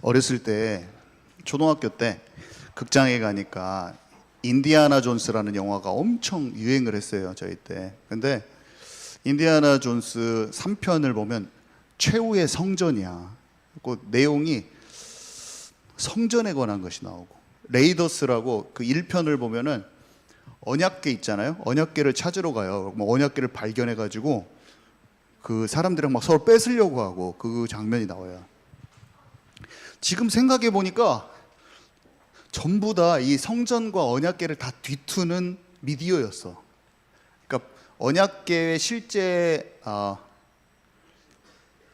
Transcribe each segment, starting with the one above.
어렸을 때 초등학교 때 극장에 가니까 인디아나 존스라는 영화가 엄청 유행을 했어요, 저희 때. 근데 인디아나 존스 3편을 보면 최후의 성전이야. 그 내용이 성전에 관한 것이 나오고, 레이더스라고 그 1편을 보면은 언약궤 있잖아요. 언약궤를 찾으러 가요. 뭐 언약궤를 발견해 가지고 그 사람들이랑 막 서로 뺏으려고 하고, 그 장면이 나와요. 지금 생각해 보니까 전부 다 이 성전과 언약궤를 다 뒤투는 미디어였어. 그러니까 언약궤의 실제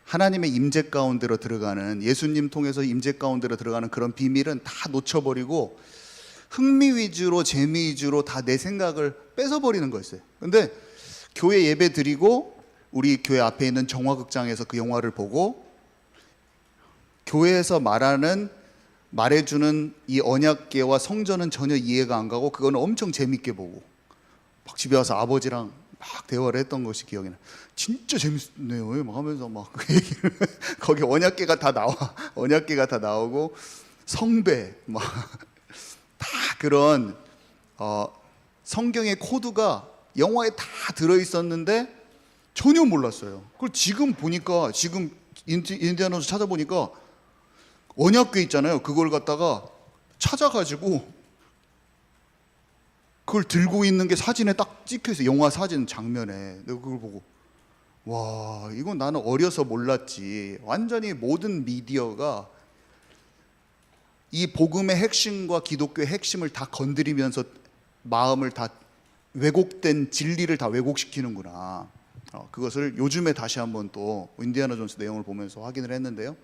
하나님의 임재 가운데로 들어가는, 예수님 통해서 임재 가운데로 들어가는 그런 비밀은 다 놓쳐버리고 흥미 위주로, 재미 위주로 다 내 생각을 뺏어버리는 거였어요. 근데 교회 예배 드리고 우리 교회 앞에 있는 정화극장에서 그 영화를 보고 교회에서 말해주는 이 언약궤와 성전은 전혀 이해가 안 가고 그거는 엄청 재밌게 보고 막 집에 와서 아버지랑 막 대화를 했던 것이 기억이 나. 진짜 재밌네요 막 하면서 막 그 얘기를 거기 언약궤가 다 나와. 언약궤가 다 나오고 성배 막 다 그런 성경의 코드가 영화에 다 들어있었는데 전혀 몰랐어요. 그걸 지금 보니까, 지금 인디아나 존스 찾아보니까 언약궤 있잖아요. 그걸 갖다가 찾아가지고 그걸 들고 있는 게 사진에 딱 찍혀 있어요. 영화 사진 장면에. 내가 그걸 보고 와, 이건 나는 어려서 몰랐지. 완전히 모든 미디어가 이 복음의 핵심과 기독교의 핵심을 다 건드리면서 마음을 다 왜곡된 진리를 다 왜곡시키는구나. 그것을 요즘에 다시 한번 또 인디아나 존스 내용을 보면서 확인을 했는데요.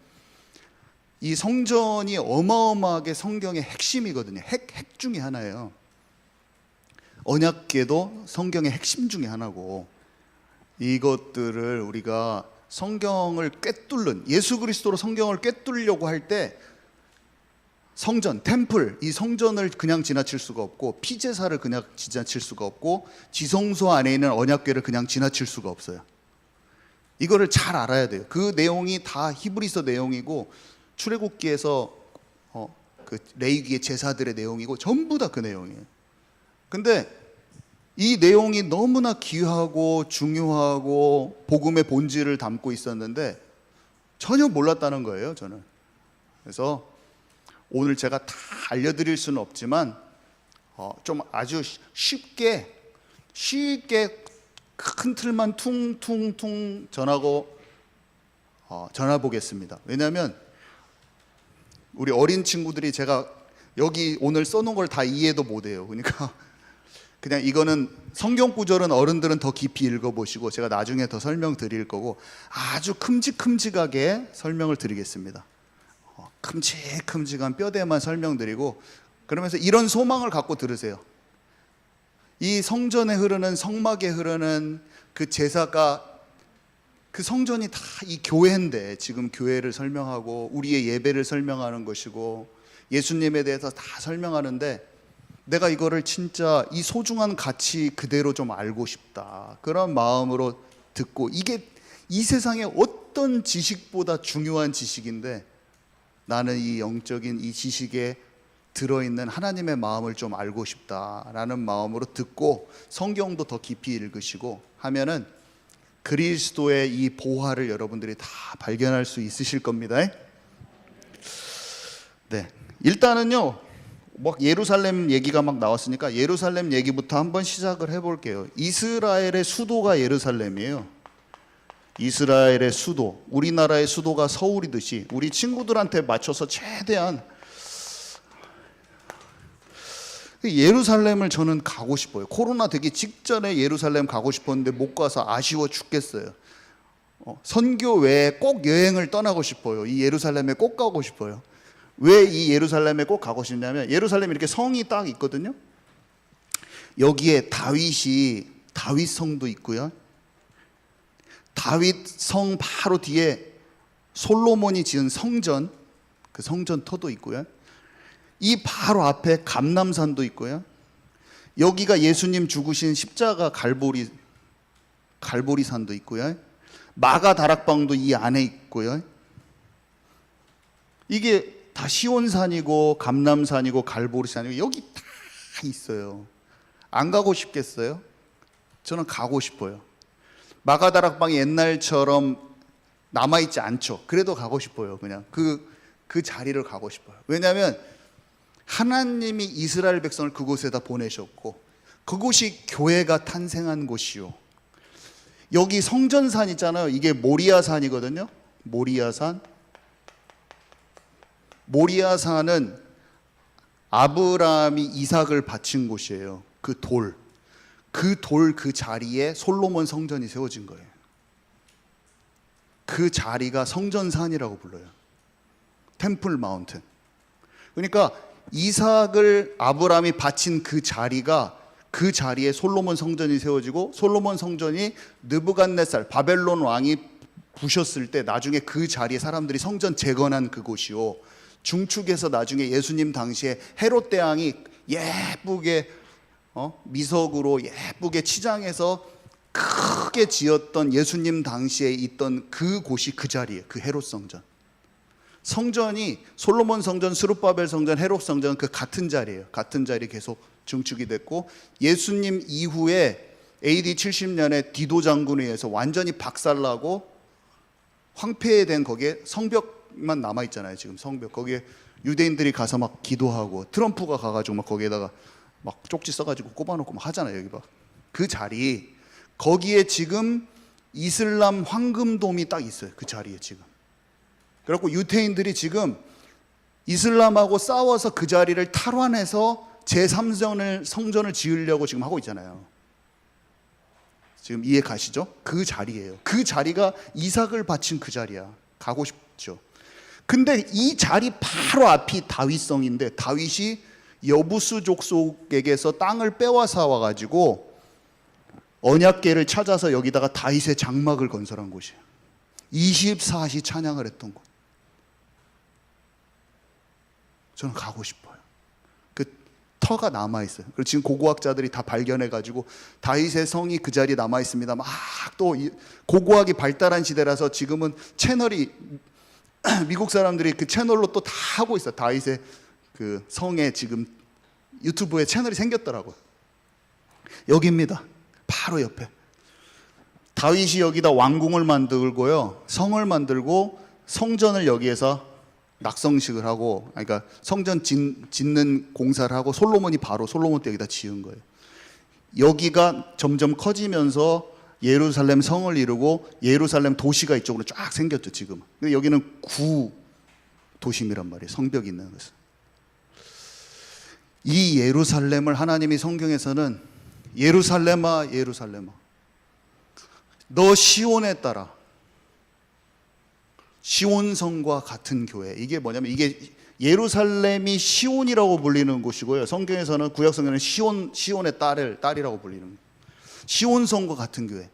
이 성전이 어마어마하게 성경의 핵심이거든요. 핵 중에 하나예요. 언약궤도 성경의 핵심 중에 하나고, 이것들을 우리가 성경을 꿰뚫는, 예수 그리스도로 성경을 꿰뚫려고 할 때 성전, 템플, 이 성전을 그냥 지나칠 수가 없고, 피제사를 그냥 지나칠 수가 없고, 지성소 안에 있는 언약궤를 그냥 지나칠 수가 없어요. 이거를 잘 알아야 돼요. 그 내용이 다 히브리서 내용이고 출애굽기에서 그 레위기의 제사들의 내용이고 전부 다 그 내용이에요. 근데 이 내용이 너무나 귀하고 중요하고 복음의 본질을 담고 있었는데 전혀 몰랐다는 거예요, 저는. 그래서 오늘 제가 다 알려드릴 수는 없지만 좀 아주 쉽게 큰 틀만 퉁퉁퉁 전해보겠습니다. 왜냐하면 우리 어린 친구들이 제가 여기 오늘 써놓은 걸 다 이해도 못해요. 그러니까 그냥 이거는 성경 구절은 어른들은 더 깊이 읽어보시고 제가 나중에 더 설명드릴 거고 아주 큼직큼직하게 설명을 드리겠습니다. 큼직큼직한 뼈대만 설명드리고, 그러면서 이런 소망을 갖고 들으세요. 이 성전에 흐르는, 성막에 흐르는 그 제사가, 그 성전이 다 이 교회인데, 지금 교회를 설명하고 우리의 예배를 설명하는 것이고 예수님에 대해서 다 설명하는데, 내가 이거를 진짜 이 소중한 가치 그대로 좀 알고 싶다, 그런 마음으로 듣고, 이게 이 세상의 어떤 지식보다 중요한 지식인데 나는 이 영적인 이 지식에 들어있는 하나님의 마음을 좀 알고 싶다라는 마음으로 듣고 성경도 더 깊이 읽으시고 하면은 그리스도의 이 보화를 여러분들이 다 발견할 수 있으실 겁니다. 네, 일단은요, 막 예루살렘 얘기가 막 나왔으니까 예루살렘 얘기부터 한번 시작을 해볼게요. 이스라엘의 수도가 예루살렘이에요. 이스라엘의 수도, 우리나라의 수도가 서울이듯이 우리 친구들한테 맞춰서 최대한 예루살렘을 저는 가고 싶어요. 코로나 되기 직전에 예루살렘 가고 싶었는데 못 가서 아쉬워 죽겠어요. 선교 외에 꼭 여행을 떠나고 싶어요. 이 예루살렘에 꼭 가고 싶어요. 왜 이 예루살렘에 꼭 가고 싶냐면, 예루살렘에 이렇게 성이 딱 있거든요. 여기에 다윗성도 있고요. 다윗 성 바로 뒤에 솔로몬이 지은 성전, 그 성전터도 있고요. 이 바로 앞에 감람산도 있고요. 여기가 예수님 죽으신 십자가 갈보리산도 있고요. 마가 다락방도 이 안에 있고요. 이게 다 시온산이고 감람산이고 갈보리산이고 여기 다 있어요. 안 가고 싶겠어요? 저는 가고 싶어요. 마가다락방이 옛날처럼 남아있지 않죠. 그래도 가고 싶어요. 그냥 그 자리를 가고 싶어요. 왜냐하면 하나님이 이스라엘 백성을 그곳에다 보내셨고 그곳이 교회가 탄생한 곳이요. 여기 성전산 있잖아요. 이게 모리아산이거든요. 모리아산. 모리아산은 아브라함이 이삭을 바친 곳이에요. 그 돌, 그 자리에 솔로몬 성전이 세워진 거예요. 그 자리가 성전산이라고 불러요. 템플 마운틴. 그러니까 이삭을 아브라함이 바친 그 자리가, 그 자리에 솔로몬 성전이 세워지고, 솔로몬 성전이 느부갓네살 바벨론 왕이 부셨을 때 나중에 그 자리에 사람들이 성전 재건한 그곳이요. 중축에서 나중에 예수님 당시에 헤롯 대왕이 예쁘게 미석으로 예쁘게 치장해서 크게 지었던 예수님 당시에 있던 그 곳이 그 자리예요. 그 헤롯 성전. 성전이 솔로몬 성전, 스룹바벨 성전, 헤롯 성전 그 같은 자리예요. 같은 자리 계속 증축이 됐고, 예수님 이후에 AD 70년에 디도 장군에 의해서 완전히 박살나고 황폐된 거기에 성벽만 남아 있잖아요. 지금 성벽 거기에 유대인들이 가서 막 기도하고, 트럼프가 가가지고 막 거기에다가 막 쪽지 써가지고 꼽아놓고 막 하잖아요. 여기 봐. 그 자리, 거기에 지금 이슬람 황금돔이 딱 있어요. 그 자리에 지금. 그래갖고 유태인들이 지금 이슬람하고 싸워서 그 자리를 탈환해서 제3성전을 성전을 지으려고 지금 하고 있잖아요. 지금 이해 가시죠? 그 자리예요. 그 자리가 이삭을 바친 그 자리야. 가고 싶죠. 근데 이 자리 바로 앞이 다윗성인데, 다윗이 여부스 족속에게서 땅을 빼앗아 와가지고 언약궤를 찾아서 여기다가 다윗의 장막을 건설한 곳이에요. 24시 찬양을 했던 곳. 저는 가고 싶어요. 그 터가 남아있어요. 그리고 지금 고고학자들이 다 발견해가지고 다윗의 성이 그 자리에 남아있습니다. 막 또 고고학이 발달한 시대라서 지금은 채널이 미국 사람들이 그 채널로 또 다 하고 있어요. 다윗의 그 성에 지금 유튜브에 채널이 생겼더라고요. 여기입니다. 바로 옆에. 다윗이 여기다 왕궁을 만들고요, 성을 만들고 성전을 여기에서 낙성식을 하고, 그러니까 성전 짓는 공사를 하고, 솔로몬이 바로 솔로몬 때 여기다 지은 거예요. 여기가 점점 커지면서 예루살렘 성을 이루고 예루살렘 도시가 이쪽으로 쫙 생겼죠. 지금. 근데 여기는 구 도심이란 말이에요. 성벽이 있는 것은. 이 예루살렘을 하나님이 성경에서는 예루살렘아 예루살렘아 너 시온에 따라, 시온성과 같은 교회. 이게 뭐냐면, 이게 예루살렘이 시온이라고 불리는 곳이고요, 성경에서는 구약 성경에는 시온의 딸이라고 불리는 거예요. 시온성과 같은 교회.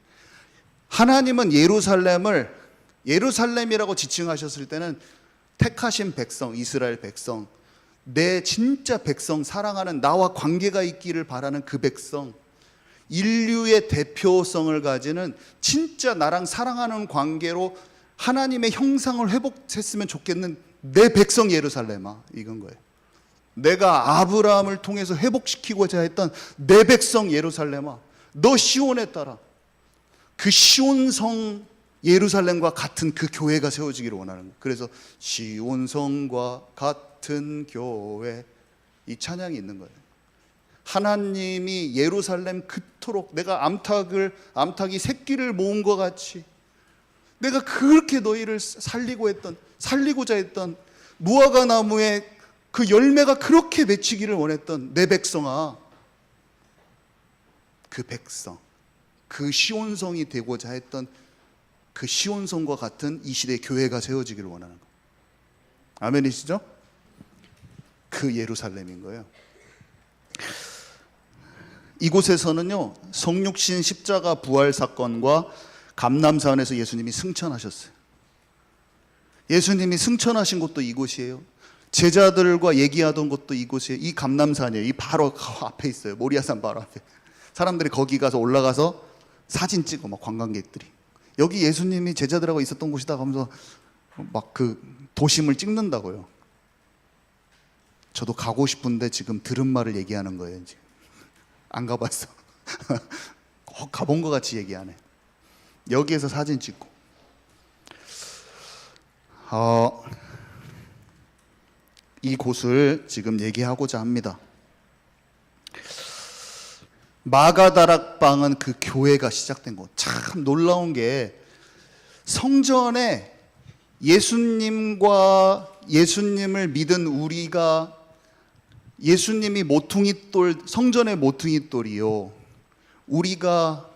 하나님은 예루살렘이라고 지칭하셨을 때는 택하신 백성, 이스라엘 백성, 내 진짜 백성, 사랑하는 나와 관계가 있기를 바라는 그 백성, 인류의 대표성을 가지는 진짜 나랑 사랑하는 관계로 하나님의 형상을 회복했으면 좋겠는 내 백성 예루살렘아, 이건 거예요. 내가 아브라함을 통해서 회복시키고자 했던 내 백성 예루살렘아, 너 시온에 따라 그 시온성 예루살렘과 같은 그 교회가 세워지기를 원하는 거예요. 그래서 시온성과 같은 교회, 이 찬양이 있는 거예요. 하나님이 예루살렘 그토록, 내가 암탉이 새끼를 모은 것 같이 내가 그렇게 너희를 살리고자 했던 무화과 나무의 그 열매가 그렇게 맺히기를 원했던 내 백성아, 그 백성, 그 시온성이 되고자 했던 그 시온성과 같은 이 시대의 교회가 세워지기를 원하는 거예요. 아멘이시죠? 그 예루살렘인 거예요. 이곳에서는요, 성육신 십자가 부활 사건과 감람산에서 예수님이 승천하셨어요. 예수님이 승천하신 곳도 이곳이에요. 제자들과 얘기하던 곳도 이곳이에요. 이 감람산이에요. 이 바로 앞에 있어요. 모리아산 바로 앞에. 사람들이 거기 가서 올라가서 사진 찍어, 막 관광객들이. 여기 예수님이 제자들하고 있었던 곳이다 하면서 막 그 도심을 찍는다고요. 저도 가고 싶은데 지금 들은 말을 얘기하는 거예요. 지금 안 가봤어. 가본 것 같이 얘기하네. 여기에서 사진 찍고 이 곳을 지금 얘기하고자 합니다. 마가다락방은 그 교회가 시작된 곳. 참 놀라운 게 성전에 예수님과 예수님을 믿은 우리가 예수님이 모퉁이돌, 성전의 모퉁이돌이요, 우리가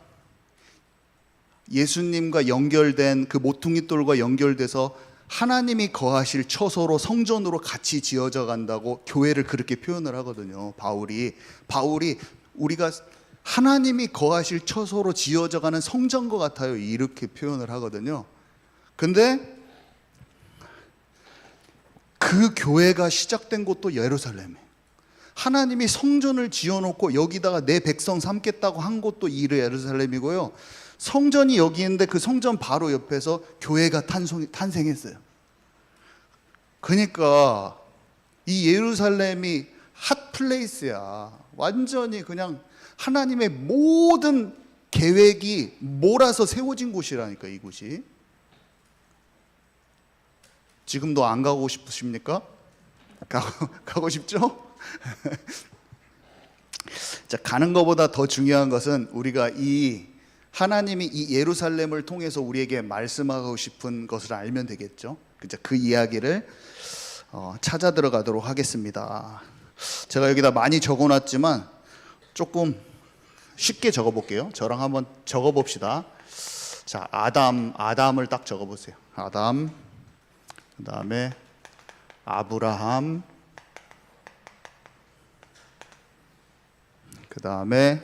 예수님과 연결된 그 모퉁이돌과 연결돼서 하나님이 거하실 처소로 성전으로 같이 지어져 간다고 교회를 그렇게 표현을 하거든요. 바울이 우리가 하나님이 거하실 처소로 지어져 가는 성전과 같아요, 이렇게 표현을 하거든요. 근데 그 교회가 시작된 곳도 예루살렘에, 하나님이 성전을 지어놓고 여기다가 내 백성 삼겠다고 한 곳도 이 예루살렘이고요, 성전이 여기 있는데 그 성전 바로 옆에서 교회가 탄생했어요. 그러니까 이 예루살렘이 핫플레이스야. 완전히 그냥 하나님의 모든 계획이 몰아서 세워진 곳이라니까, 이곳이. 지금도 안 가고 싶으십니까? 가고 싶죠? 자, 가는 것보다 더 중요한 것은 우리가 하나님이 이 예루살렘을 통해서 우리에게 말씀하고 싶은 것을 알면 되겠죠. 그 이야기를 찾아 들어가도록 하겠습니다. 제가 여기다 많이 적어놨지만 조금 쉽게 적어볼게요. 저랑 한번 적어봅시다. 자, 아담을 딱 적어보세요. 아담, 그 다음에 아브라함, 그 다음에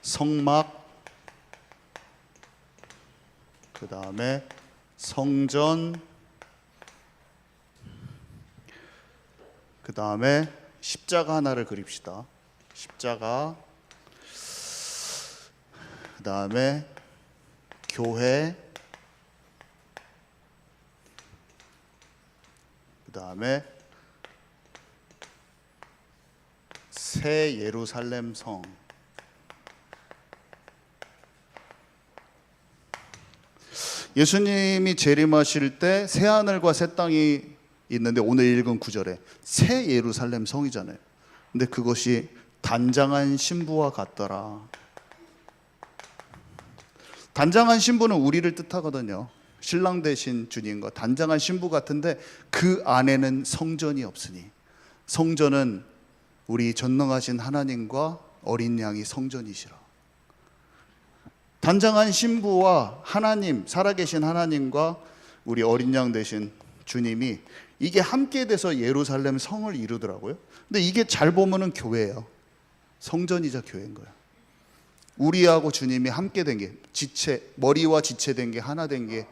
성막, 그 다음에 성전, 그 다음에 십자가 하나를 그립시다. 십자가, 그 다음에 교회, 그 다음에 새 예루살렘 성. 예수님이 재림하실 때 새 하늘과 새 땅이 있는데 오늘 읽은 구절에 새 예루살렘 성이잖아요. 근데 그것이 단장한 신부와 같더라. 단장한 신부는 우리를 뜻하거든요. 신랑 되신 주님과 단장한 신부 같은데 그 안에는 성전이 없으니, 성전은 우리 전능하신 하나님과 어린 양이 성전이시라. 단장한 신부와 하나님, 살아계신 하나님과 우리 어린 양 되신 주님이 이게 함께 돼서 예루살렘 성을 이루더라고요. 근데 이게 잘 보면은 교회예요. 성전이자 교회인 거예요. 우리하고 주님이 함께 된 게, 머리와 지체된 게 하나 된 게,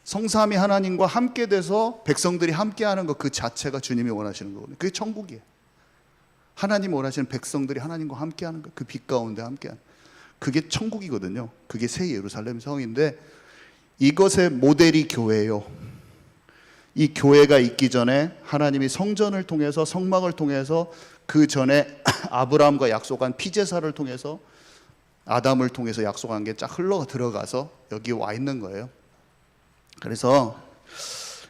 성삼위 하나님과 함께 돼서 백성들이 함께 하는 것, 그 자체가 주님이 원하시는 거거든요. 그게 천국이에요. 하나님 원하시는 백성들이 하나님과 함께 하는 것, 그 빛 가운데 함께 하는, 그게 천국이거든요. 그게 새 예루살렘 성인데 이것의 모델이 교회예요. 이 교회가 있기 전에 하나님이 성전을 통해서, 성막을 통해서, 그 전에 아브라함과 약속한 피제사를 통해서, 아담을 통해서 약속한 게 쫙 흘러 들어가서 여기 와 있는 거예요. 그래서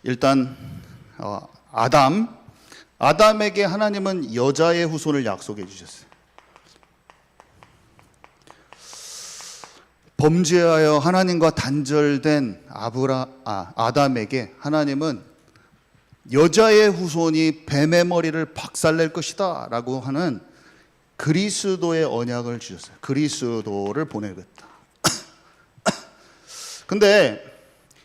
일단 아담에게 하나님은 여자의 후손을 약속해 주셨어요. 범죄하여 하나님과 단절된 아담에게 하나님은 여자의 후손이 뱀의 머리를 박살낼 것이다 라고 하는 그리스도의 언약을 주셨어요. 그리스도를 보내겠다. 근데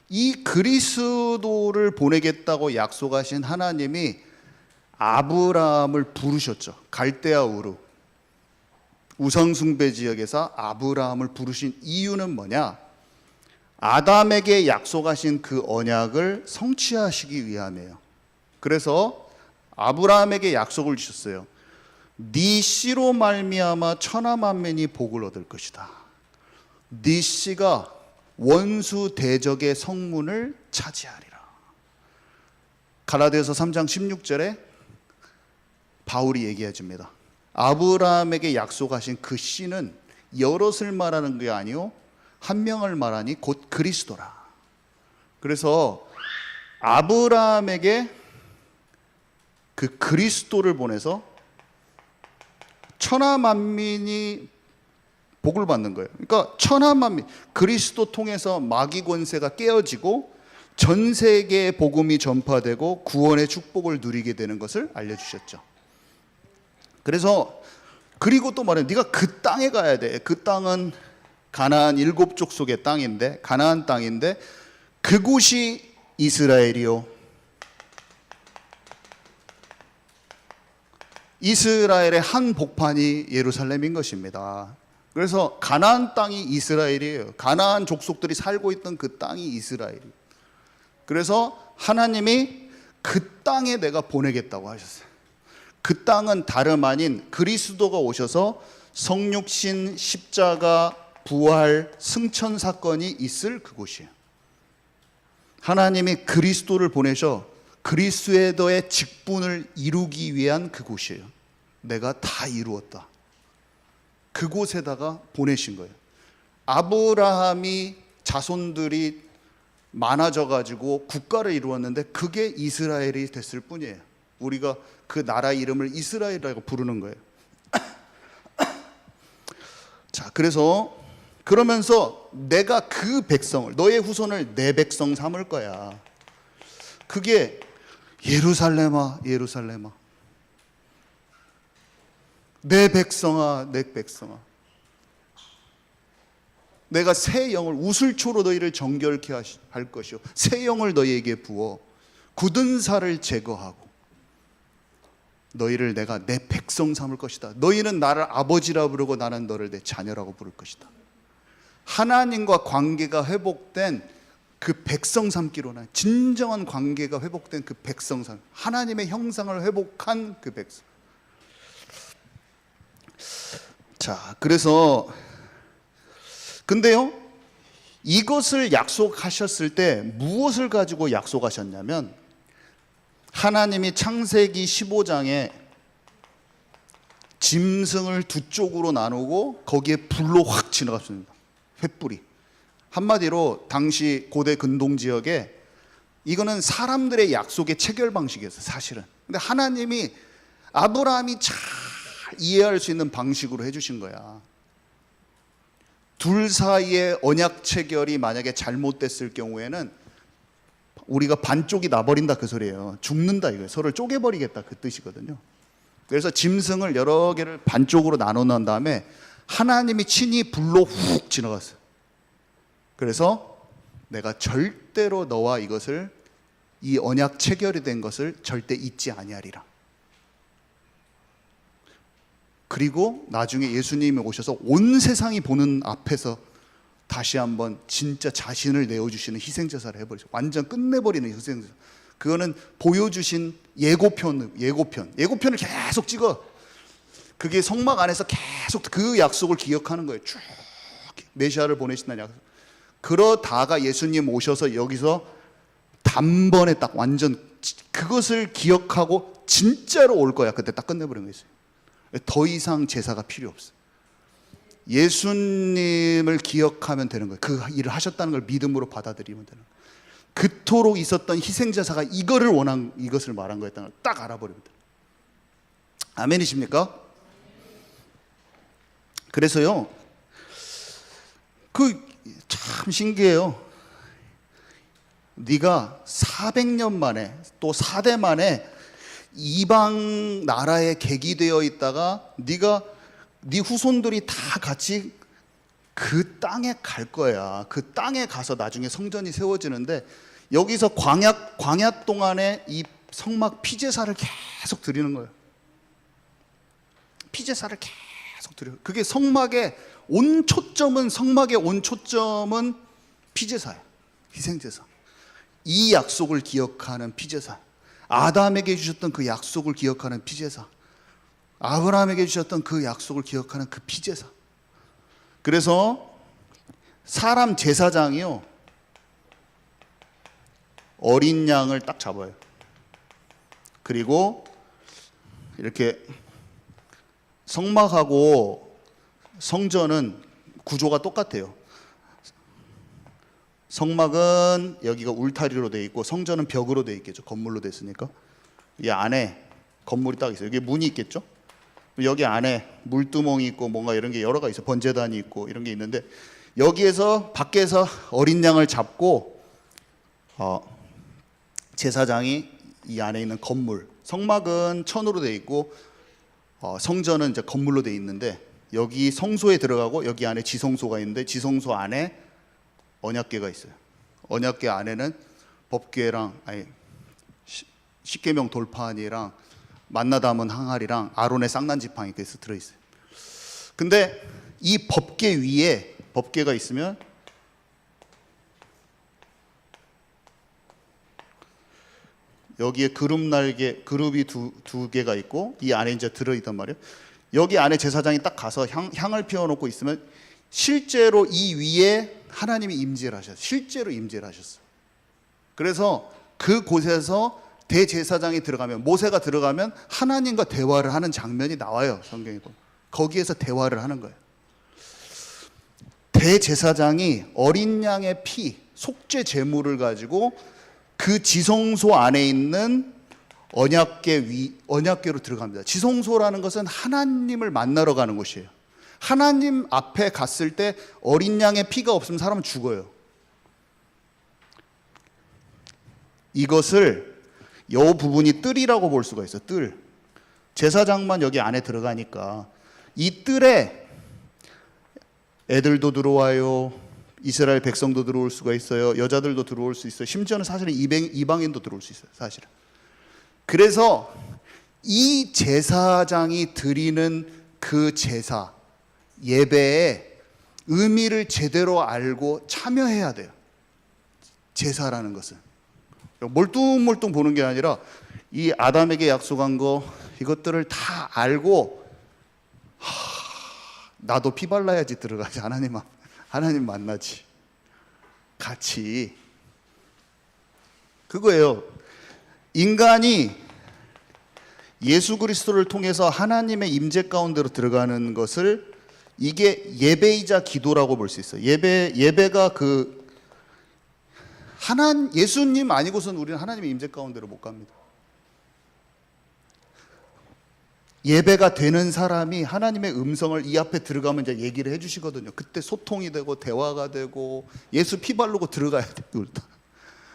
이 그리스도를 보내겠다고 약속하신 하나님이 아브라함을 부르셨죠. 갈대아 우르, 우상숭배 지역에서 아브라함을 부르신 이유는 뭐냐? 아담에게 약속하신 그 언약을 성취하시기 위함이에요. 그래서 아브라함에게 약속을 주셨어요. 네 씨로 말미암아 천하 만민이 복을 얻을 것이다. 네 씨가 원수 대적의 성문을 차지하리라. 갈라디아서 3장 16절에 바울이 얘기해 줍니다. 아브라함에게 약속하신 그 씨는 여럿을 말하는 게 아니요 한 명을 말하니 곧 그리스도라. 그래서 아브라함에게 그 그리스도를 보내서 천하 만민이 복을 받는 거예요. 그러니까 천하 만민, 그리스도 통해서 마귀 권세가 깨어지고 전 세계에 복음이 전파되고 구원의 축복을 누리게 되는 것을 알려주셨죠. 그래서 그리고 또 말해요. 네가 그 땅에 가야 돼. 그 땅은 가나안 7족속의 땅인데, 가나안 땅인데 그곳이 이스라엘이요, 이스라엘의 한 복판이 예루살렘인 것입니다. 그래서 가나안 땅이 이스라엘이에요. 가나안 족속들이 살고 있던 그 땅이 이스라엘이에요. 그래서 하나님이 그 땅에 내가 보내겠다고 하셨어요. 그 땅은 다름 아닌 그리스도가 오셔서 성육신, 십자가, 부활, 승천 사건이 있을 그곳이에요. 하나님이 그리스도를 보내셔 그리스도의 직분을 이루기 위한 그곳이에요. 내가 다 이루었다. 그곳에다가 보내신 거예요. 아브라함이 자손들이 많아져 가지고 국가를 이루었는데 그게 이스라엘이 됐을 뿐이에요. 우리가 그 나라 이름을 이스라엘이라고 부르는 거예요. 자, 그러면서 내가 그 백성을, 너의 후손을 내 백성 삼을 거야. 그게 예루살렘아, 예루살렘아, 내 백성아, 내 백성아, 내가 새 영을, 우슬초로 너희를 정결케 할 것이요 새 영을 너희에게 부어 굳은 살을 제거하고 너희를 내가 내 백성 삼을 것이다. 너희는 나를 아버지라 부르고 나는 너를 내 자녀라고 부를 것이다. 하나님과 관계가 회복된 그 백성 삼기로는, 진정한 관계가 회복된 그 백성 삼, 하나님의 형상을 회복한 그 백성. 자, 그래서 근데요, 이것을 약속하셨을 때 무엇을 가지고 약속하셨냐면, 하나님이 창세기 15장에 짐승을 두 쪽으로 나누고 거기에 불로 확 지나갔습니다. 횃불이. 한마디로 당시 고대 근동 지역에 이거는 사람들의 약속의 체결 방식이었어요, 사실은. 근데 하나님이 아브라함이 잘 이해할 수 있는 방식으로 해주신 거야. 둘 사이의 언약 체결이 만약에 잘못됐을 경우에는 우리가 반쪽이 나버린다 그 소리예요. 죽는다 이거예요. 서로를 쪼개버리겠다 그 뜻이거든요. 그래서 짐승을 여러 개를 반쪽으로 나눠 놓은 다음에 하나님이 친히 불로 훅 지나갔어요. 그래서 내가 절대로 너와 이것을, 이 언약 체결이 된 것을 절대 잊지 아니하리라. 그리고 나중에 예수님이 오셔서 온 세상이 보는 앞에서 다시 한번 진짜 자신을 내어주시는 희생제사를 해버리죠. 완전 끝내버리는 희생제사. 그거는 보여주신 예고편을 계속 찍어. 그게 성막 안에서 계속 그 약속을 기억하는 거예요. 쭉 메시아를 보내신다는 약속. 그러다가 예수님 오셔서 여기서 단번에 딱 완전 그것을 기억하고 진짜로 올 거야. 그때 딱 끝내버린 거예요. 더 이상 제사가 필요 없어요. 예수님을 기억하면 되는 거예요. 그 일을 하셨다는 걸 믿음으로 받아들이면 되는 거예요. 그토록 있었던 희생제사가 이것을 말한 거였다는 걸 딱 알아버리면 돼요. 아멘이십니까? 그래서요, 참 신기해요. 네가 400년 만에, 또 4대 만에 이방 나라에 객이되어 있다가 네 후손들이 다 같이 그 땅에 갈 거야. 그 땅에 가서 나중에 성전이 세워지는데, 여기서 광야 동안에 이 성막 피제사를 계속 드리는 거예요. 피제사를 계속 드려요. 그게 성막의 온 초점은 피제사예요. 희생제사. 이 약속을 기억하는 피제사. 아담에게 주셨던 그 약속을 기억하는 피제사. 아브라함에게 주셨던 그 약속을 기억하는 그 피제사. 그래서 사람 제사장이요, 어린 양을 딱 잡아요. 그리고 이렇게 성막하고 성전은 구조가 똑같아요. 성막은 여기가 울타리로 돼 있고 성전은 벽으로 돼 있겠죠. 건물로 됐으니까. 이 안에 건물이 딱 있어요. 여기 문이 있겠죠. 여기 안에 물두멍이 있고 뭔가 이런 게 여러 가지 있어요. 번제단이 있고 이런 게 있는데, 여기에서 밖에서 어린 양을 잡고 제사장이 이 안에 있는 건물, 성막은 천으로 돼 있고 성전은 이제 건물로 돼 있는데, 여기 성소에 들어가고 여기 안에 지성소가 있는데, 지성소 안에 언약궤가 있어요. 언약궤 안에는 법궤랑 십계명 돌판이랑 만나 담은 항아리랑 아론의 쌍난 지팡이 그래서 들어 있어요. 근데 이 법궤 위에 법궤가 있으면 여기에 그룹이 두 개가 있고 이 안에 이제 들어 있단 말이에요. 여기 안에 제사장이 딱 가서 향을 피워 놓고 있으면 실제로 이 위에 하나님이 임재를 하셨어요. 실제로 임재를 하셨어요. 그래서 그곳에서 대제사장이 들어가면, 모세가 들어가면 하나님과 대화를 하는 장면이 나와요. 성경에 보면. 거기에서 대화를 하는 거예요. 대제사장이 어린 양의 피, 속죄 제물을 가지고 그 지성소 안에 있는 언약궤로 들어갑니다. 지성소라는 것은 하나님을 만나러 가는 곳이에요. 하나님 앞에 갔을 때 어린 양의 피가 없으면 사람은 죽어요. 이것을 이 부분이 뜰이라고 볼 수가 있어요. 뜰. 제사장만 여기 안에 들어가니까 이 뜰에 애들도 들어와요. 이스라엘 백성도 들어올 수가 있어요. 여자들도 들어올 수 있어요. 심지어는 사실은 이방인도 들어올 수 있어요. 사실은. 그래서 이 제사장이 드리는 그 제사, 예배의 의미를 제대로 알고 참여해야 돼요. 제사라는 것은 몰뚱몰뚱 보는 게 아니라 이 아담에게 약속한 거 이것들을 다 알고 나도 피 발라야지 들어가지. 하나님 만나지. 같이. 그거예요. 인간이 예수 그리스도를 통해서 하나님의 임재 가운데로 들어가는 것을, 이게 예배이자 기도라고 볼 수 있어요. 예배가 예수님 아니고서는 우리는 하나님의 임재 가운데로 못 갑니다. 예배가 되는 사람이 하나님의 음성을 이 앞에 들어가면 이제 얘기를 해주시거든요. 그때 소통이 되고 대화가 되고 예수 피 바르고 들어가야 돼요.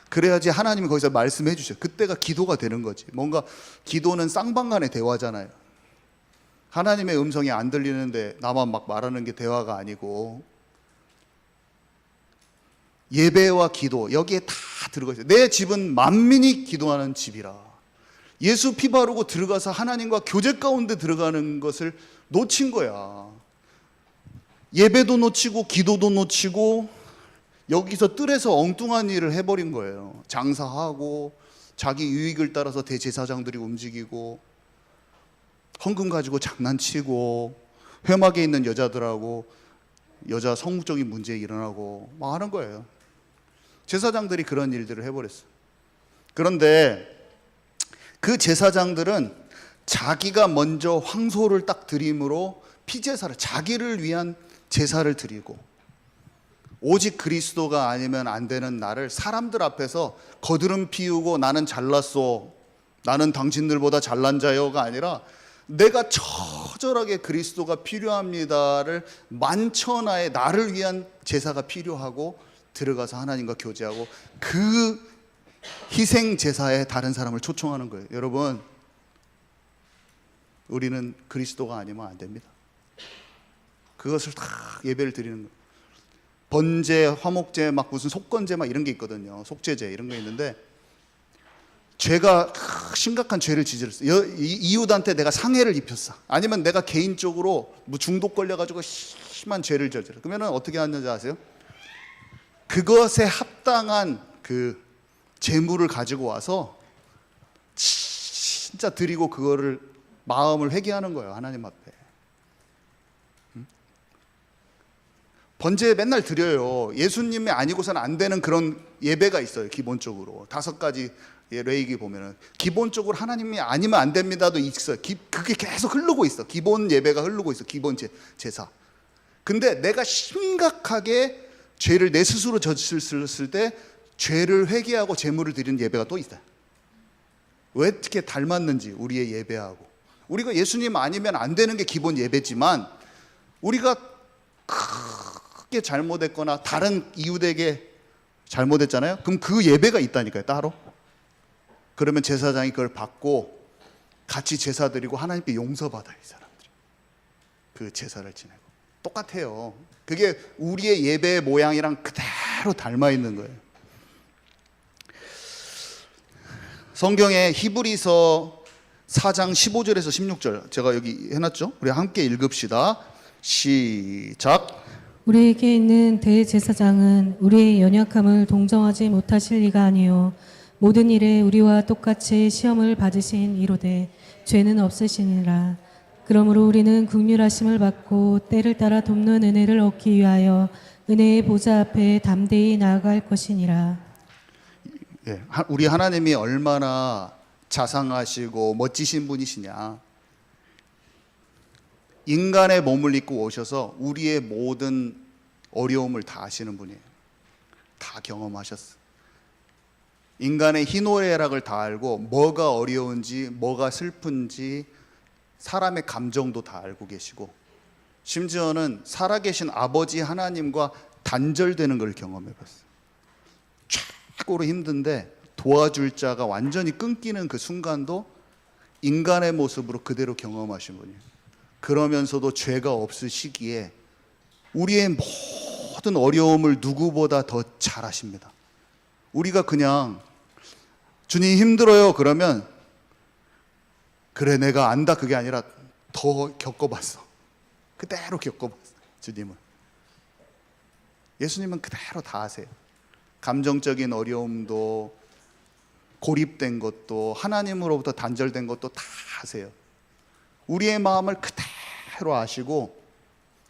그래야지 하나님이 거기서 말씀해 주셔요. 그때가 기도가 되는 거지. 뭔가 기도는 쌍방간의 대화잖아요. 하나님의 음성이 안 들리는데 나만 막 말하는 게 대화가 아니고, 예배와 기도 여기에 다 들어가 있어요. 내 집은 만민이 기도하는 집이라. 예수 피 바르고 들어가서 하나님과 교제 가운데 들어가는 것을 놓친 거야. 예배도 놓치고 기도도 놓치고 여기서 뜰에서 엉뚱한 일을 해버린 거예요. 장사하고 자기 유익을 따라서 대제사장들이 움직이고 헌금 가지고 장난치고 회막에 있는 여자들하고 여자 성적인 문제 일어나고 막 하는 거예요. 제사장들이 그런 일들을 해버렸어요. 그런데 그 제사장들은 자기가 먼저 황소를 딱 드림으로 피제사를, 자기를 위한 제사를 드리고, 오직 그리스도가 아니면 안 되는 나를 사람들 앞에서 거드름 피우고 나는 잘났소, 나는 당신들보다 잘난 자요가 아니라 내가 처절하게 그리스도가 필요합니다를 만천하에 나를 위한 제사가 필요하고 들어가서 하나님과 교제하고 그 희생 제사에 다른 사람을 초청하는 거예요. 여러분, 우리는 그리스도가 아니면 안 됩니다. 그것을 다 예배를 드리는 거예요. 번제, 화목제, 막 무슨 속건제 막 이런 게 있거든요. 속죄제 이런 거 있는데, 죄가 심각한 죄를 저질렀어요. 이웃한테 내가 상해를 입혔어. 아니면 내가 개인적으로 뭐 중독 걸려가지고 심한 죄를 저질러. 그러면 어떻게 하는지 아세요? 그것에 합당한 그 재물을 가지고 와서 진짜 드리고 그거를 마음을 회개하는 거예요. 하나님 앞에. 번제 맨날 드려요. 예수님이 아니고서는 안 되는 그런 예배가 있어요. 기본적으로 5가지 레위기 보면은 기본적으로 하나님이 아니면 안 됩니다도 있어요. 그게 계속 흐르고 있어. 기본 예배가 흐르고 있어. 기본 제사. 근데 내가 심각하게 죄를 내 스스로 저질렀을 때 죄를 회개하고 제물을 드리는 예배가 또 있어요. 왜 이렇게 닮았는지 우리의 예배하고. 우리가 예수님 아니면 안 되는 게 기본 예배지만 우리가 크게 잘못했거나 다른 이웃에게 잘못했잖아요. 그럼 그 예배가 있다니까요, 따로. 그러면 제사장이 그걸 받고 같이 제사 드리고 하나님께 용서받아요, 이 사람들이. 그 제사를 지내고. 똑같아요. 그게 우리의 예배의 모양이랑 그대로 닮아 있는 거예요. 성경에 히브리서 4장 15절에서 16절 제가 여기 해놨죠? 우리 함께 읽읍시다. 시작. 우리에게 있는 대제사장은 우리의 연약함을 동정하지 못하실 리가 아니요 모든 일에 우리와 똑같이 시험을 받으신 이로되 죄는 없으시니라. 그러므로 우리는 긍휼하심을 받고 때를 따라 돕는 은혜를 얻기 위하여 은혜의 보좌 앞에 담대히 나아갈 것이니라. 예, 우리 하나님이 얼마나 자상하시고 멋지신 분이시냐. 인간의 몸을 입고 오셔서 우리의 모든 어려움을 다 아시는 분이에요. 다 경험하셨어. 인간의 희노애락을 다 알고 뭐가 어려운지 뭐가 슬픈지 사람의 감정도 다 알고 계시고 심지어는 살아계신 아버지 하나님과 단절되는 걸 경험해봤어요. 최고로 힘든데 도와줄 자가 완전히 끊기는 그 순간도 인간의 모습으로 그대로 경험하신 분이에요. 그러면서도 죄가 없으시기에 우리의 모든 어려움을 누구보다 더 잘 아십니다. 우리가 그냥 주님 힘들어요 그러면 그래 내가 안다 그게 아니라 더 겪어봤어. 그대로 겪어봤어. 주님은. 예수님은 그대로 다 아세요. 감정적인 어려움도 고립된 것도 하나님으로부터 단절된 것도 다 아세요. 우리의 마음을 그대로 아시고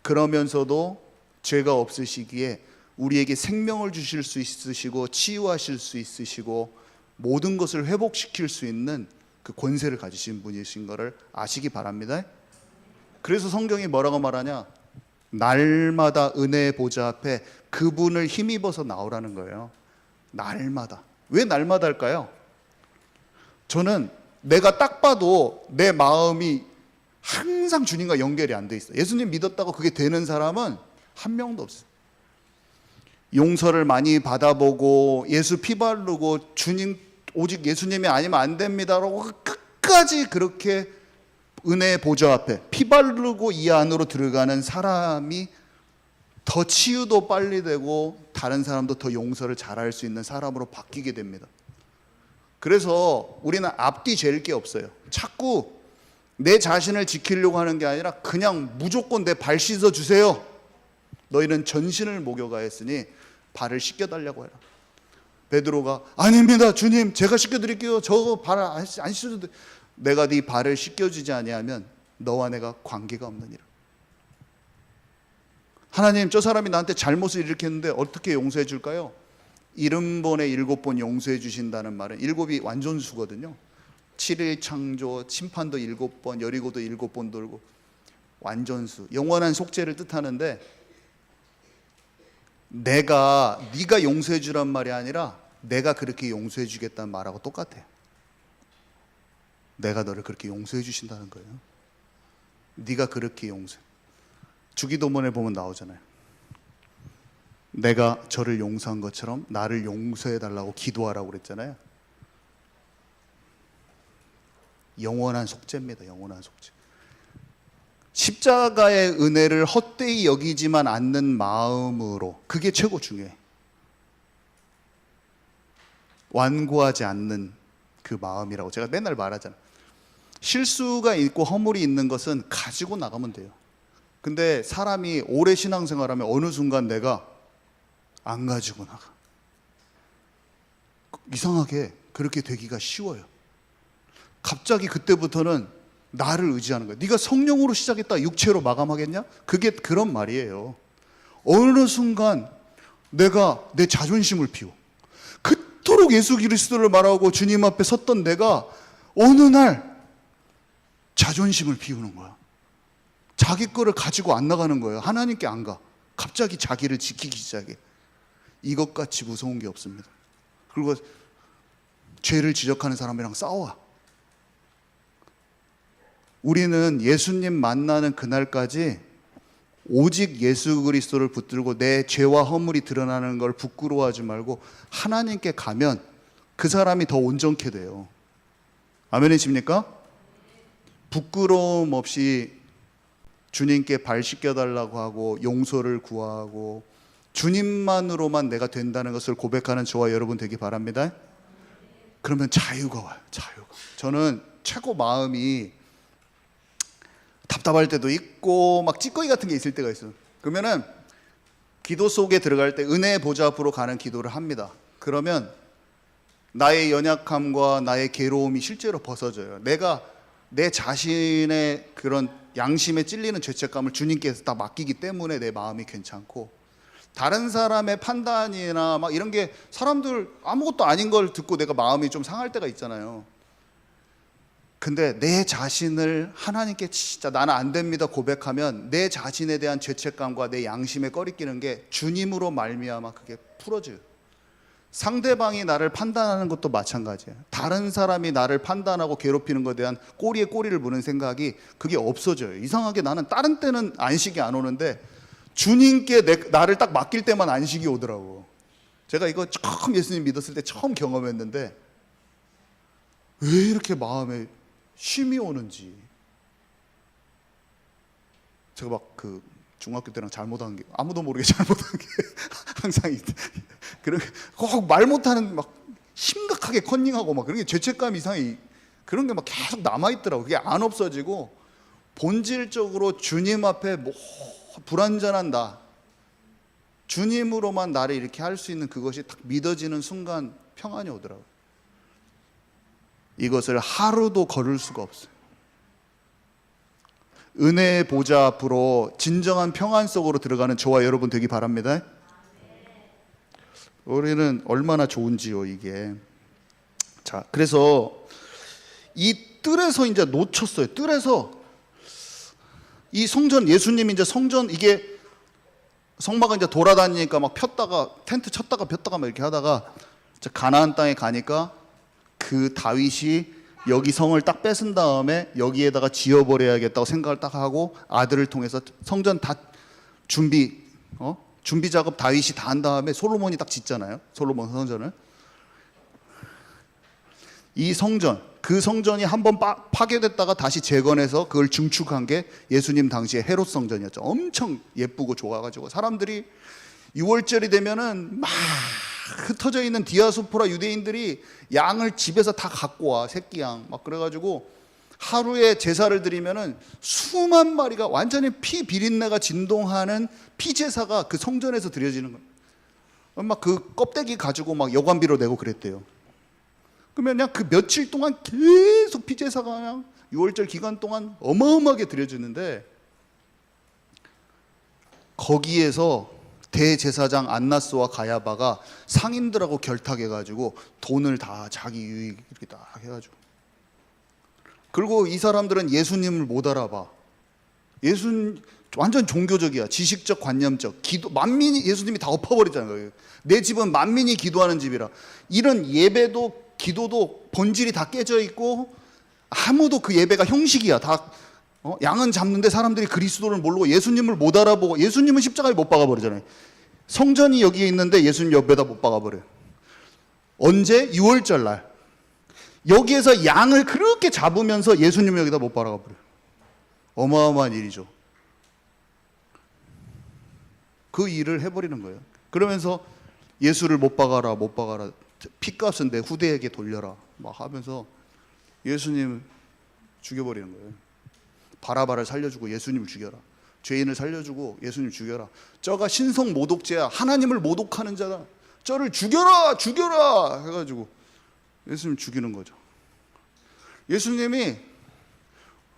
그러면서도 죄가 없으시기에 우리에게 생명을 주실 수 있으시고 치유하실 수 있으시고 모든 것을 회복시킬 수 있는 그 권세를 가지신 분이신 것을 아시기 바랍니다. 그래서 성경이 뭐라고 말하냐? 날마다 은혜의 보좌 앞에 그분을 힘입어서 나오라는 거예요. 날마다. 왜 날마다 할까요? 저는 내가 딱 봐도 내 마음이 항상 주님과 연결이 안 돼 있어요. 예수님 믿었다고 그게 되는 사람은 한 명도 없어요. 용서를 많이 받아보고 예수 피 바르고 주님 오직 예수님이 아니면 안 됩니다라고 끝까지 그렇게 은혜의 보좌 앞에 피 바르고 이 안으로 들어가는 사람이 더 치유도 빨리 되고 다른 사람도 더 용서를 잘할 수 있는 사람으로 바뀌게 됩니다. 그래서 우리는 앞뒤 잴 게 없어요. 자꾸 내 자신을 지키려고 하는 게 아니라 그냥 무조건 내 발 씻어 주세요. 너희는 전신을 목욕하였으니 발을 씻겨달라고 해라. 베드로가 아닙니다 주님 제가 씻겨드릴게요. 저 발 안 씻어도 돼. 내가 네 발을 씻겨주지 아니하면 너와 내가 관계가 없느니라. 하나님 저 사람이 나한테 잘못을 일으켰는데 어떻게 용서해 줄까요? 70번에 7번 용서해 주신다는 말은 7이 완전수거든요. 7일 창조, 심판도 7번, 여리고도 7번 돌고 완전수, 영원한 속죄를 뜻하는데 네가 용서해 주란 말이 아니라 내가 그렇게 용서해 주겠다는 말하고 똑같아요. 내가 너를 그렇게 용서해 주신다는 거예요. 네가 그렇게 용서해. 주기도문에 보면 나오잖아요. 내가 저를 용서한 것처럼 나를 용서해 달라고 기도하라고 그랬잖아요. 영원한 속죄입니다. 영원한 속죄. 십자가의 은혜를 헛되이 여기지만 않는 마음으로 그게 최고 중요해. 완고하지 않는 그 마음이라고 제가 맨날 말하잖아요. 실수가 있고 허물이 있는 것은 가지고 나가면 돼요. 근데 사람이 오래 신앙생활하면 어느 순간 내가 안 가지고 나가. 이상하게 그렇게 되기가 쉬워요. 갑자기 그때부터는 나를 의지하는 거예요. 네가 성령으로 시작했다 육체로 마감하겠냐? 그게 그런 말이에요. 어느 순간 내가 내 자존심을 피워. 그토록 예수 그리스도를 말하고 주님 앞에 섰던 내가 어느 날 자존심을 비우는 거야. 자기 거를 가지고 안 나가는 거예요. 하나님께 안 가. 갑자기 자기를 지키기 시작해. 이것같이 무서운 게 없습니다. 그리고 죄를 지적하는 사람이랑 싸워. 우리는 예수님 만나는 그날까지 오직 예수 그리스도를 붙들고 내 죄와 허물이 드러나는 걸 부끄러워하지 말고 하나님께 가면 그 사람이 더 온전케 돼요. 아멘이십니까? 부끄러움 없이 주님께 발 씻겨달라고 하고 용서를 구하고 주님만으로만 내가 된다는 것을 고백하는 저와 여러분 되기 바랍니다. 그러면 자유가 와요. 자유가. 저는 최고 마음이 답답할 때도 있고 막 찌꺼기 같은 게 있을 때가 있어요. 그러면은 기도 속에 들어갈 때 은혜의 보좌 앞으로 가는 기도를 합니다. 그러면 나의 연약함과 나의 괴로움이 실제로 벗어져요. 내가 내 자신의 그런 양심에 찔리는 죄책감을 주님께서 다 맡기기 때문에 내 마음이 괜찮고, 다른 사람의 판단이나 막 이런 게 사람들 아무것도 아닌 걸 듣고 내가 마음이 좀 상할 때가 있잖아요. 근데 내 자신을 하나님께 진짜 나는 안 됩니다 고백하면 내 자신에 대한 죄책감과 내 양심에 꺼리끼는 게 주님으로 말미암아 그게 풀어져요. 상대방이 나를 판단하는 것도 마찬가지예요. 다른 사람이 나를 판단하고 괴롭히는 것에 대한 꼬리에 꼬리를 무는 생각이 그게 없어져요. 이상하게 나는 다른 때는 안식이 안 오는데 주님께 나를 딱 맡길 때만 안식이 오더라고. 제가 이거 처음 예수님 믿었을 때 처음 경험했는데 왜 이렇게 마음에 쉼이 오는지. 제가 막 그 중학교 때랑 잘못한 게 아무도 모르게 잘못한 게 항상 그런 꼭 말 못하는 막 심각하게 컨닝하고 막 그런 게 죄책감 이상이 그런 게 막 계속 남아 있더라고. 그게 안 없어지고 본질적으로 주님 앞에 뭐 불완전한 나, 주님으로만 나를 이렇게 할 수 있는 그것이 딱 믿어지는 순간 평안이 오더라고. 이것을 하루도 걸을 수가 없어요. 은혜의 보좌 앞으로 진정한 평안 속으로 들어가는 저와 여러분 되기 바랍니다. 우리는 얼마나 좋은지요 이게. 자, 그래서 이 뜰에서 이제 놓쳤어요. 뜰에서 이 성전, 예수님이 이제 성전, 이게 성막을 이제 돌아다니니까 막 폈다가 텐트 쳤다가 폈다가 막 이렇게 하다가 이제 가나안 땅에 가니까 그 다윗이 여기 성을 딱 뺏은 다음에 여기에다가 지어버려야겠다고 생각을 딱 하고 아들을 통해서 성전 다 준비 작업 다윗이 다 한 다음에 솔로몬이 딱 짓잖아요. 솔로몬 성전을. 이 성전, 그 성전이 한번 파괴됐다가 다시 재건해서 그걸 증축한 게 예수님 당시에 헤롯 성전이었죠. 엄청 예쁘고 좋아가지고 사람들이 6월절이 되면은 막 흩어져 있는 디아스포라 유대인들이 양을 집에서 다 갖고 와, 새끼 양 막 그래가지고 하루에 제사를 드리면은 수만 마리가 완전히 피 비린내가 진동하는 피 제사가 그 성전에서 드려지는 거예요. 막 그 껍데기 가지고 막 여관비로 내고 그랬대요. 그러면 그냥 그 며칠 동안 계속 피 제사가 그냥 6월절 기간 동안 어마어마하게 드려지는데, 거기에서 대제사장 안나스와 가야바가 상인들하고 결탁해가지고 돈을 다 자기 유익 이렇게 다 해가지고, 그리고 이 사람들은 예수님을 못 알아봐. 완전 종교적이야. 지식적, 관념적. 만민이 예수님이 다 엎어버리잖아요. 내 집은 만민이 기도하는 집이라. 이런 예배도 기도도 본질이 다 깨져 있고 아무도 그 예배가 형식이야. 다 양은 잡는데 사람들이 그리스도를 모르고 예수님을 못 알아보고, 예수님은 십자가에 못 박아버리잖아요. 성전이 여기에 있는데 예수님 옆에다 못 박아버려요. 언제? 6월절 날. 여기에서 양을 그렇게 잡으면서 예수님 여기다 못 박아버려요. 어마어마한 일이죠. 그 일을 해버리는 거예요. 그러면서 예수를 못 박아라, 못 박아라. 핏값은 내 후대에게 돌려라. 막 하면서 예수님 죽여버리는 거예요. 바라바를 살려주고 예수님을 죽여라. 죄인을 살려주고 예수님 죽여라. 저가 신성 모독죄야. 하나님을 모독하는 자다. 저를 죽여라, 죽여라 해가지고 예수님 죽이는 거죠. 예수님이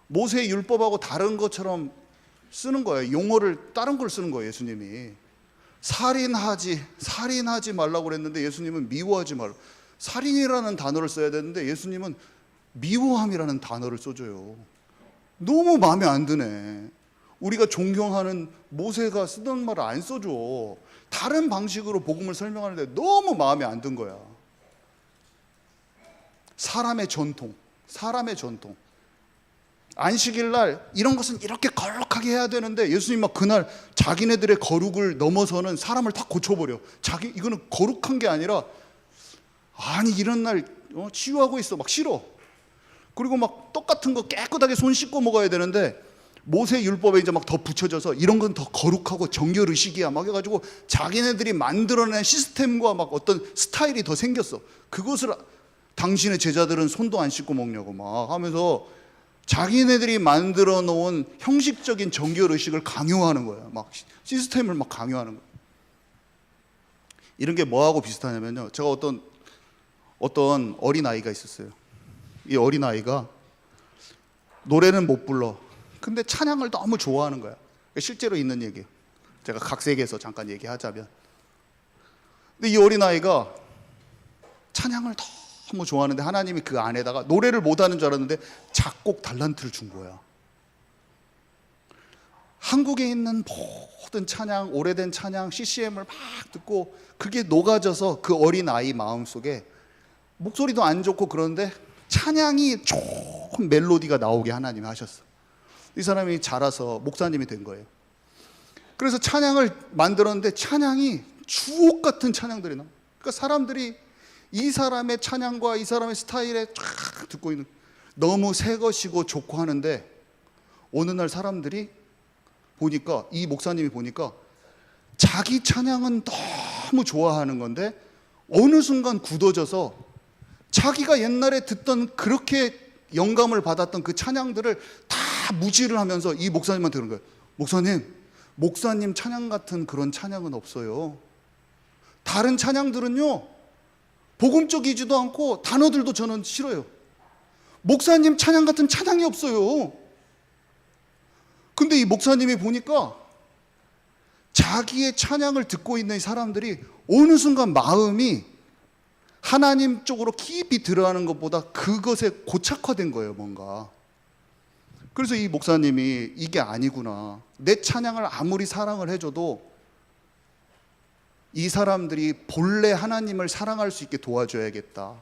모세의 율법하고 다른 것처럼 쓰는 거예요. 용어를 다른 걸 쓰는 거예요. 예수님이 살인하지 말라고 그랬는데 예수님은 미워하지 말라. 살인이라는 단어를 써야 되는데 예수님은 미워함이라는 단어를 써줘요. 너무 마음에 안 드네. 우리가 존경하는 모세가 쓰던 말을 안 써줘. 다른 방식으로 복음을 설명하는데 너무 마음에 안 든 거야. 사람의 전통. 안식일 날 이런 것은 이렇게 거룩하게 해야 되는데 예수님 막 그날 자기네들의 거룩을 넘어서는 사람을 다 고쳐버려. 이거는 거룩한 게 아니라 아니 이런 날 치유하고 있어 막 싫어. 그리고 막 똑같은 거 깨끗하게 손 씻고 먹어야 되는데 모세 율법에 이제 막 더 붙여져서 이런 건 더 거룩하고 정결 의식이야 막 해가지고 자기네들이 만들어낸 시스템과 막 어떤 스타일이 더 생겼어. 그것을 당신의 제자들은 손도 안 씻고 먹냐고 막 하면서 자기네들이 만들어 놓은 형식적인 정결 의식을 강요하는 거야. 막 시스템을 막 강요하는 거야. 이런 게 뭐하고 비슷하냐면요, 제가 어떤 어린아이가 있었어요. 이 어린아이가 노래는 못 불러. 근데 찬양을 너무 좋아하는 거야. 실제로 있는 얘기예요. 제가 각색해서 잠깐 얘기하자면, 근데 이 어린아이가 찬양을 너무 좋아하는데 하나님이 그 안에다가 노래를 못하는 줄 알았는데 작곡 달란트를 준 거야. 한국에 있는 모든 찬양, 오래된 찬양, CCM을 막 듣고 그게 녹아져서 그 어린아이 마음속에 목소리도 안 좋고 그런데 찬양이 좋은 멜로디가 나오게 하나님이 하셨어. 이 사람이 자라서 목사님이 된 거예요. 그래서 찬양을 만들었는데 찬양이 주옥 같은 찬양들이 나와. 그러니까 사람들이 이 사람의 찬양과 이 사람의 스타일에 쫙 듣고 있는, 너무 새 것이고 좋고 하는데 어느 날 사람들이 보니까, 이 목사님이 보니까 자기 찬양은 너무 좋아하는 건데 어느 순간 굳어져서 자기가 옛날에 듣던 그렇게 영감을 받았던 그 찬양들을 다 무시를 하면서 이 목사님한테 그런 거예요. 목사님 찬양 같은 그런 찬양은 없어요. 다른 찬양들은요 복음적이지도 않고 단어들도 저는 싫어요. 목사님 찬양 같은 찬양이 없어요. 근데 이 목사님이 보니까 자기의 찬양을 듣고 있는 사람들이 어느 순간 마음이 하나님 쪽으로 깊이 들어가는 것보다 그것에 고착화된 거예요, 뭔가. 그래서 이 목사님이 이게 아니구나, 내 찬양을 아무리 사랑을 해줘도 이 사람들이 본래 하나님을 사랑할 수 있게 도와줘야겠다.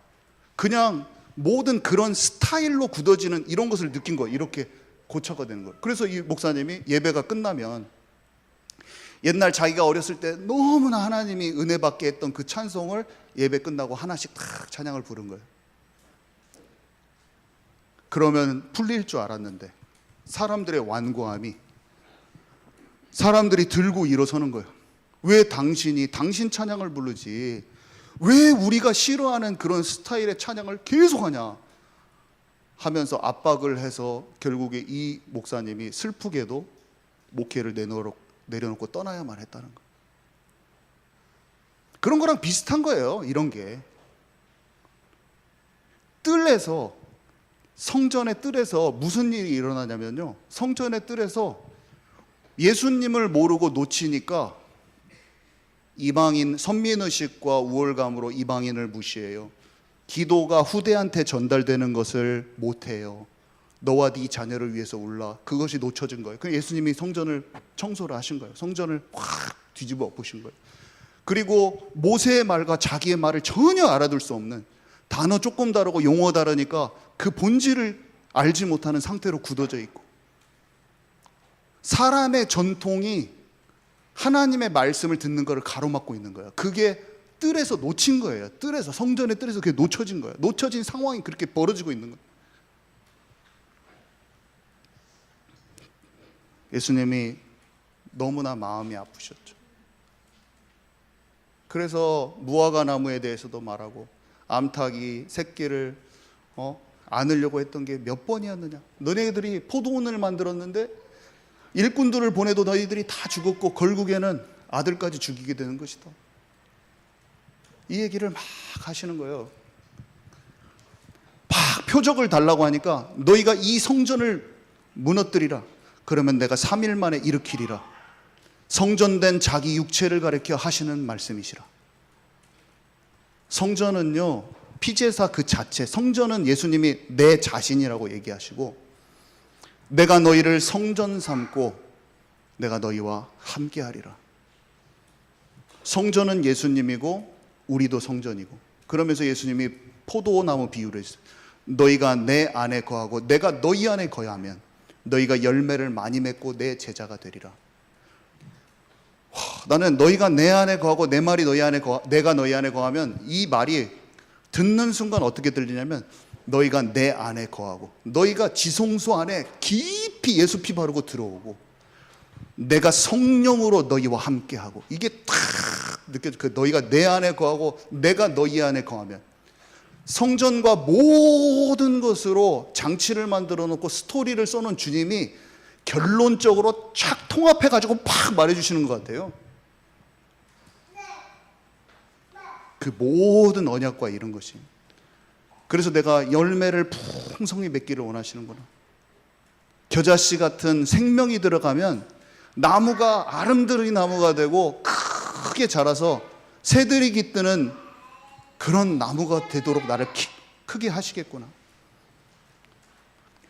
그냥 모든 그런 스타일로 굳어지는 이런 것을 느낀 거예요. 이렇게 고착화되는 거예요. 그래서 이 목사님이 예배가 끝나면 옛날 자기가 어렸을 때 너무나 하나님이 은혜 받게 했던 그 찬송을 예배 끝나고 하나씩 탁 찬양을 부른 거예요. 그러면 풀릴 줄 알았는데 사람들의 완고함이, 사람들이 들고 일어서는 거예요. 왜 당신 찬양을 부르지, 왜 우리가 싫어하는 그런 스타일의 찬양을 계속하냐 하면서 압박을 해서 결국에 이 목사님이 슬프게도 목회를 내려놓고 떠나야만 했다는 거예요. 그런 거랑 비슷한 거예요. 이런 게 성전의 뜰에서 무슨 일이 일어나냐면요, 성전의 뜰에서 예수님을 모르고 놓치니까 이방인, 선민의식과 우월감으로 이방인을 무시해요. 기도가 후대한테 전달되는 것을 못해요. 너와 네 자녀를 위해서 울라. 그것이 놓쳐진 거예요. 그래서 예수님이 성전을 청소를 하신 거예요. 성전을 확 뒤집어 엎으신 거예요. 그리고 모세의 말과 자기의 말을 전혀 알아둘 수 없는, 단어 조금 다르고 용어 다르니까 그 본질을 알지 못하는 상태로 굳어져 있고, 사람의 전통이 하나님의 말씀을 듣는 것을 가로막고 있는 거예요. 그게 뜰에서 놓친 거예요. 성전의 뜰에서 그게 놓쳐진 거예요. 놓쳐진 상황이 그렇게 벌어지고 있는 거예요. 예수님이 너무나 마음이 아프셨죠. 그래서 무화과 나무에 대해서도 말하고, 암탉이 새끼를 안으려고 했던 게 몇 번이었느냐. 너네들이 포도원을 만들었는데 일꾼들을 보내도 너희들이 다 죽었고 결국에는 아들까지 죽이게 되는 것이다. 이 얘기를 막 하시는 거예요. 막 표적을 달라고 하니까 너희가 이 성전을 무너뜨리라. 그러면 내가 3일 만에 일으키리라. 성전된 자기 육체를 가리켜 하시는 말씀이시라. 성전은요, 피제사 그 자체, 성전은 예수님이 내 자신이라고 얘기하시고, 내가 너희를 성전 삼고 내가 너희와 함께하리라. 성전은 예수님이고 우리도 성전이고, 그러면서 예수님이 포도나무 비유를 했어요. 너희가 내 안에 거하고 내가 너희 안에 거하면 너희가 열매를 많이 맺고 내 제자가 되리라. 나는 너희가 내 안에 거하고 내 말이 너희 안에 내가 너희 안에 거하면, 이 말이 듣는 순간 어떻게 들리냐면, 너희가 내 안에 거하고 너희가 지성소 안에 깊이 예수 피 바르고 들어오고, 내가 성령으로 너희와 함께하고, 이게 딱 느껴져. 그 너희가 내 안에 거하고 내가 너희 안에 거하면, 성전과 모든 것으로 장치를 만들어 놓고 스토리를 써놓은 주님이 결론적으로 쫙 통합해 가지고 팍 말해주시는 것 같아요. 그 모든 언약과 이런 것이. 그래서 내가 열매를 풍성히 맺기를 원하시는구나. 겨자씨 같은 생명이 들어가면 나무가 아름드리 나무가 되고 크게 자라서 새들이 깃드는 그런 나무가 되도록 나를 크게 하시겠구나.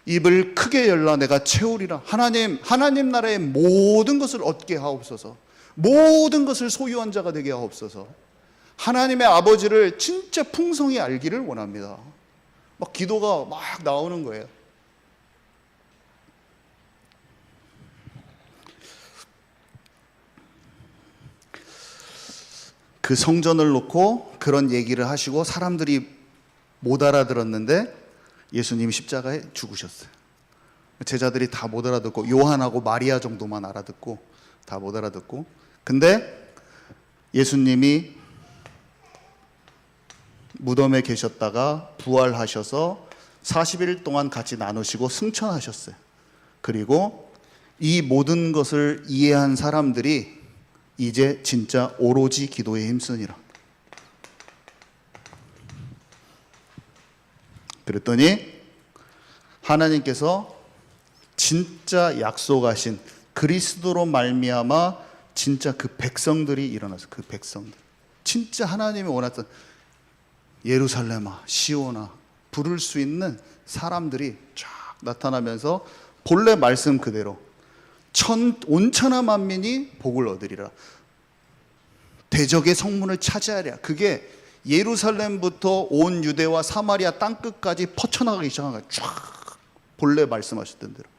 입을 크게 열라 내가 채우리라. 하나님 나라의 모든 것을 얻게 하옵소서. 모든 것을 소유한 자가 되게 하옵소서. 하나님의 아버지를 진짜 풍성히 알기를 원합니다. 막 기도가 막 나오는 거예요. 그 성전을 놓고 그런 얘기를 하시고 사람들이 못 알아들었는데 예수님이 십자가에 죽으셨어요. 제자들이 다 못 알아듣고, 요한하고 마리아 정도만 알아듣고, 다 못 알아듣고. 근데 예수님이 무덤에 계셨다가 부활하셔서 40일 동안 같이 나누시고 승천하셨어요. 그리고 이 모든 것을 이해한 사람들이 이제 진짜 오로지 기도에 힘쓰니라. 그랬더니 하나님께서 진짜 약속하신 그리스도로 말미암아 진짜 그 백성들이 일어났어요. 그 백성들, 진짜 하나님이 원했던 예루살렘아 시온아 부를 수 있는 사람들이 쫙 나타나면서 본래 말씀 그대로 온천하 만민이 복을 얻으리라. 대적의 성문을 차지하리라. 그게 예루살렘부터 온 유대와 사마리아 땅끝까지 퍼쳐나가기 시작한 거예요. 쫙 본래 말씀하셨던 대로.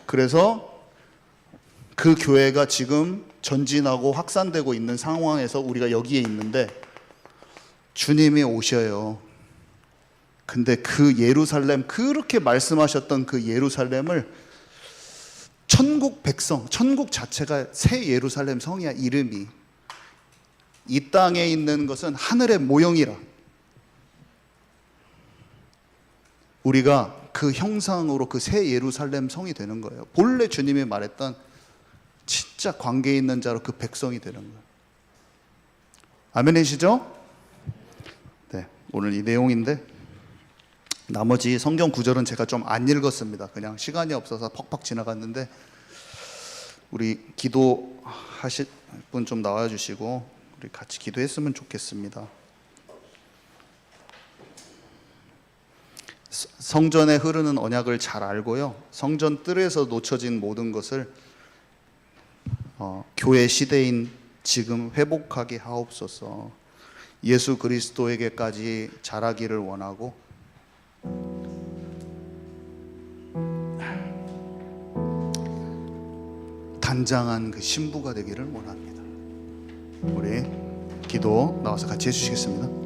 그래서 그 교회가 지금 전진하고 확산되고 있는 상황에서 우리가 여기에 있는데, 주님이 오셔요. 근데 그 예루살렘, 그렇게 말씀하셨던 그 예루살렘을 천국 백성, 천국 자체가 새 예루살렘 성이야. 이름이 이 땅에 있는 것은 하늘의 모형이라. 우리가 그 형상으로 그 새 예루살렘 성이 되는 거예요. 본래 주님이 말했던 진짜 관계에 있는 자로 그 백성이 되는 거예요. 아멘이시죠? 네, 오늘 이 내용인데 나머지 성경 구절은 제가 좀 안 읽었습니다. 그냥 시간이 없어서 퍽퍽 지나갔는데, 우리 기도하실 분 좀 나와주시고 우리 같이 기도했으면 좋겠습니다. 성전에 흐르는 언약을 잘 알고요, 성전 뜰에서 놓쳐진 모든 것을 교회 시대인 지금 회복하게 하옵소서. 예수 그리스도에게까지 자라기를 원하고, 단장한 그 신부가 되기를 원합니다. 우리 기도 나와서 같이 해주시겠습니다.